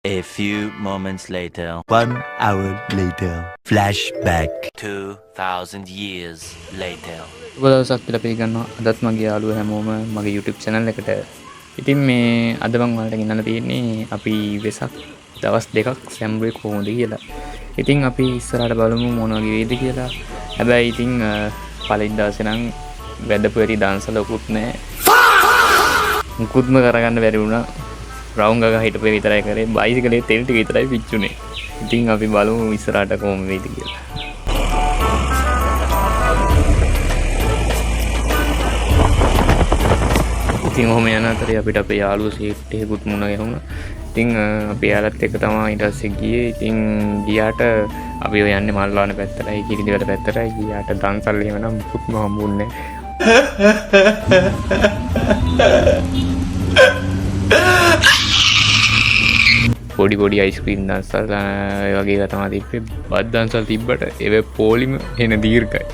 A few moments later. 1 hour later. Flashback. 2000 years later. දවසක් කියලා පිළිගන්නවා. අදත් මගේ යාළුවෝ හැමෝම මගේ YouTube channel එකට. ඉතින් මේ අද මම ඔයාලට ගෙනල්ලා තියෙන්නේ අපි වෙසක් දවස් දෙකක් සැම්බුවේ කොහොමද කියලා. ඉතින් අපි ඉස්සරහට බලමු මොන වගේ වේද කියලා. හැබැයි ඉතින් පළවෙනි දවසේ නම් වැදපු ඇති දන්සල උකුත් නැහැ. මුකුත්ම කරගන්න බැරි වුණා. රවුම් ගගා හිටපේ විතරයි කරේ. බයිසිකලේ තෙල් ටික විතරයි පිච්චුනේ. ඉතින් අපි බලමු ඉස්සරහට කොහොම වේද කියලා. ඉතින් ඔහොම යන අතරේ අපිට අපේ යාළුවෝ සීට් එකකුත් මුණ ගැහුණා. ඉතින් අපි යාළුවත් එක්ක තමයි ඊට පස්සේ ගියේ. ඉතින් ගියාට අපි ඔය යන්නේ මල්ලාන පැත්තටයි කිරිදිවල පැත්තටයි. ගියාට දන්සල් එහෙම නම් මුකුත්ම හම්බුන්නේ නැහැ. පොඩි අයිස්ක්‍රීම් දන්සල් වගේ තමයි තිබ්බේ. බත් දන්සල් තිබ්බට ඒව පොලිම එන දීර්ඝයි.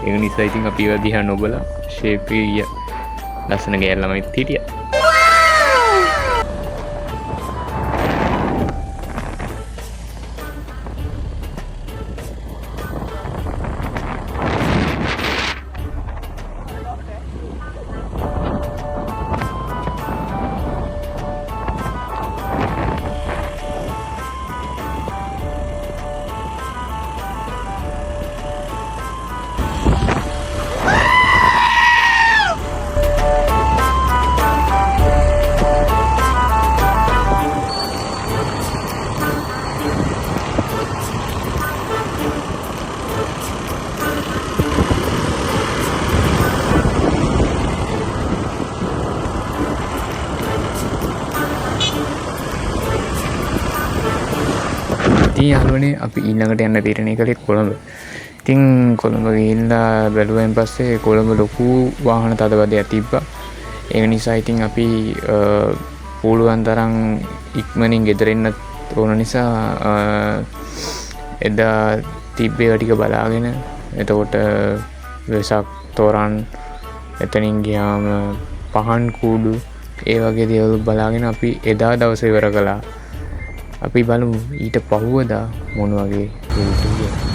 ඒ නිසා ඉතින් අපි ඒවා දිහා නොබලා ෂේප් එක ලස්සන ගෑල් ළමයිත් හිටියා. යාළුවනේ අපි ඊළඟට යන්න තීරණය කළේ කොළඹ. ඉතින් කොළඹ ගිහිල්ලා බැලුවෙන් පස්සේ කොළඹ ලොකු වාහන තදබදයක් තිබ්බා. ඒ නිසා ඉතින් අපි පුළුවන් තරම් ඉක්මනින් ගෙදර එන්න ඕන නිසා එදා තිබ්බේ ටික බලාගෙන එතකොට වෙසක් තෝරන් එතනින් ගියාම පහන් කූඩු ඒ වගේ දේවල් බලාගෙන අපි එදා දවසේ ඉවර කළා. අපි බලමු ඊට පහුවදා මොන වගේ වෙයිද කියලා.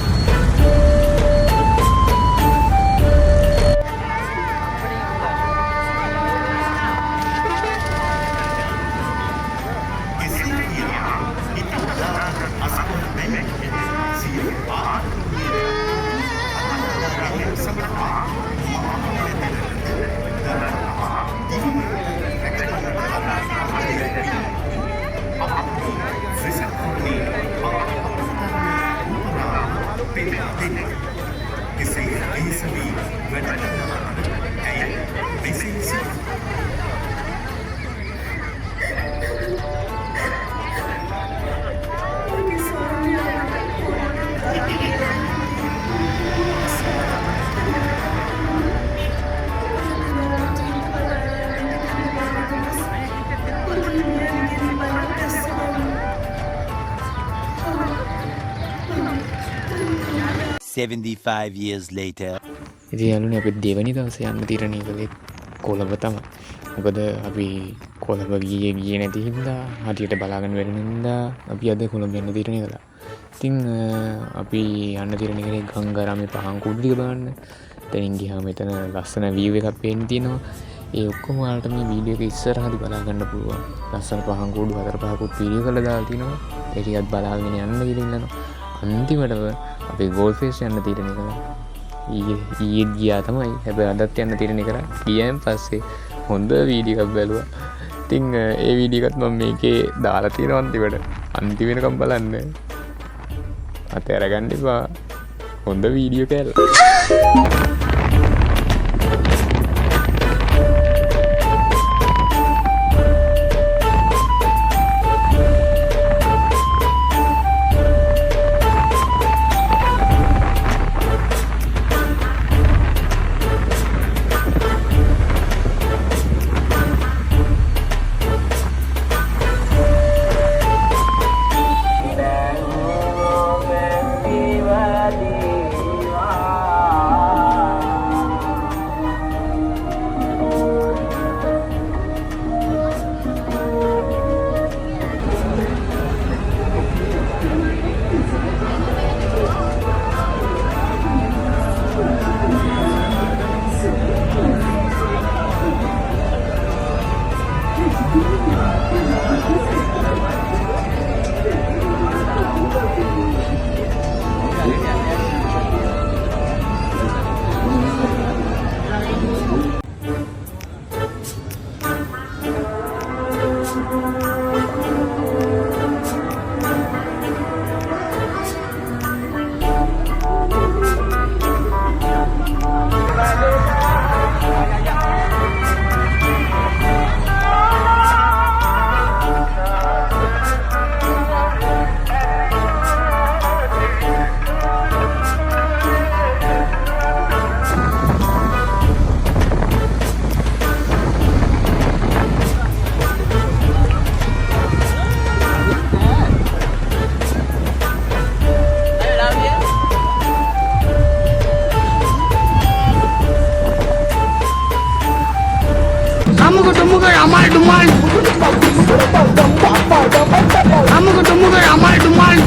Years later. ඉතින් යාළුවනේ අපි දෙවැනි දවසේ යන්න තීරණය කළේ කොළඹ තමයි. මොකද අපි කොළඹ ගියේ නැති හින්දා හරියට බලාගෙන බැරි හින්දා අපි අද කොළඹ යන්න තීරණය කළා. ඉතින් අපි යන්න තීරණය කළේ ගංගාරාමේ පහන් කුඩු ටික බලන්න. එතනින් ගියාම මෙතන ලස්සන view එකක් පේන්න තියෙනවා. ඒ ඔක්කොම ඔයාලට මේ වීඩියෝ එක ඉස්සරහදී බලා ගන්න පුළුවන්. ලස්සන පහන් කුඩු 4-5කුත් වීඩියෝ කරලා දාලා තිනවා. ඒ ටිකත් බලාගෙන යන්න කියලා ඉන්නවා. අන්තිමටම අපි ගෝල් ෆේස් යන්න තීරණය කළා. ඊයේ ගියා තමයි. හැබැයි අදත් යන්න තීරණය කරා. ගියන් පස්සේ හොඳ වීඩියෝ එකක් බැලුවා. ඉතින් ඒ වීඩියෝ එකත් මම මේකේ දාලා තියෙනවා අන්තිමට. අන්තිම වෙනකම් බලන්න. අතෑර ගන්න එපා. හොඳ වීඩියෝ කෑල්ල. அமுகு டுமுகு அமால் டுமால் அமுகு டுமுகு அமால் டுமால்